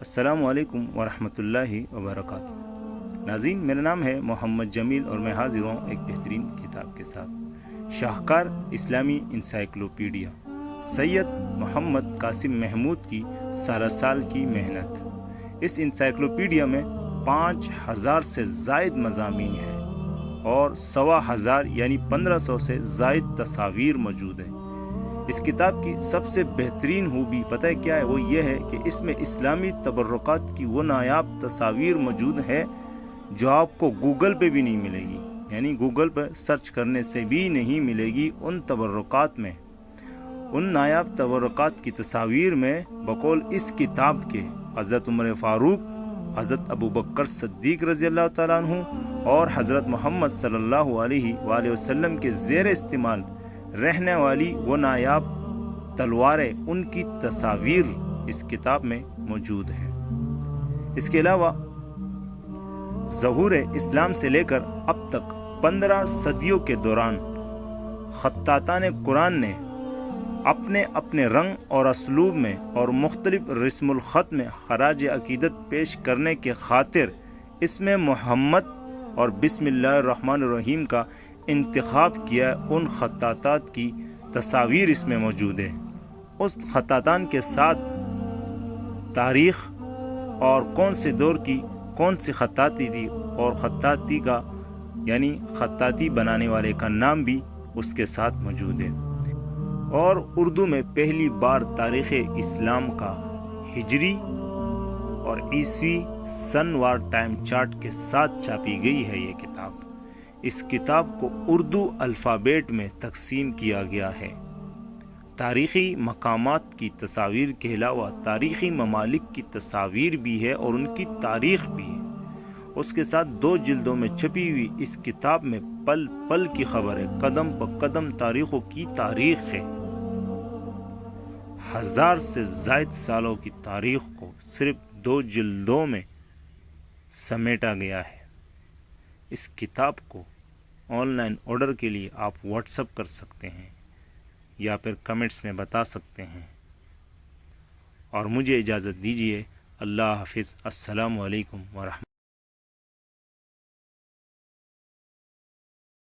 السلام علیکم ورحمۃ اللہ وبرکاتہ۔ ناظرین، میرا نام ہے محمد جمیل اور میں حاضر ہوں ایک بہترین کتاب کے ساتھ، شاہکار اسلامی انسائیکلوپیڈیا، سید محمد قاسم محمود کی سالہ سال کی محنت۔ اس انسائیکلوپیڈیا میں 5000 سے زائد مضامین ہیں اور 1500 یعنی 1500 سے زائد تصاویر موجود ہیں۔ اس کتاب کی سب سے بہترین خوبی پتہ ہے کیا ہے؟ وہ یہ ہے کہ اس میں اسلامی تبرکات کی وہ نایاب تصاویر موجود ہے جو آپ کو گوگل پہ بھی نہیں ملے گی، یعنی گوگل پہ سرچ کرنے سے بھی نہیں ملے گی۔ ان تبرکات میں، ان نایاب تبرکات کی تصاویر میں بقول اس کتاب کے حضرت عمر فاروق، حضرت ابو بکر صدیق رضی اللہ تعالیٰ عنہ اور حضرت محمد صلی اللہ علیہ وآلہ وسلم کے زیر استعمال رہنے والی وہ نایاب تلواریں، ان کی تصاویر اس کتاب میں موجود ہیں۔ اس کے علاوہ ظہور اسلام سے لے کر اب تک 15 صدیوں کے دوران خطاطان قرآن نے اپنے اپنے رنگ اور اسلوب میں اور مختلف رسم الخط میں خراج عقیدت پیش کرنے کے خاطر اس میں محمد اور بسم اللہ الرحمن الرحیم کا انتخاب کیا۔ ان خطاطات کی تصاویر اس میں موجود ہیں۔ اس خطاطان کے ساتھ تاریخ اور کون سے دور کی کون سی خطاطی تھی اور خطاطی کا یعنی خطاطی بنانے والے کا نام بھی اس کے ساتھ موجود ہے۔ اور اردو میں پہلی بار تاریخ اسلام کا ہجری اور عیسوی سن وار ٹائم چارٹ کے ساتھ چھاپی گئی ہے یہ کتاب۔ اس کتاب کو اردو الفابیٹ میں تقسیم کیا گیا ہے۔ تاریخی مقامات کی تصاویر کے علاوہ تاریخی ممالک کی تصاویر بھی ہے اور ان کی تاریخ بھی ہے۔ اس کے ساتھ 2 جلدوں میں چھپی ہوئی اس کتاب میں پل پل کی خبر ہے، قدم پہ قدم تاریخوں کی تاریخ ہے۔ 1000 سے زائد سالوں کی تاریخ کو صرف 2 جلدوں میں سمیٹا گیا ہے۔ اس کتاب کو آن لائن آرڈر کے لیے آپ واٹس اپ کر سکتے ہیں یا پھر کمنٹس میں بتا سکتے ہیں۔ اور مجھے اجازت دیجیے۔ اللہ حافظ۔ السلام علیکم ورحمۃ اللہ۔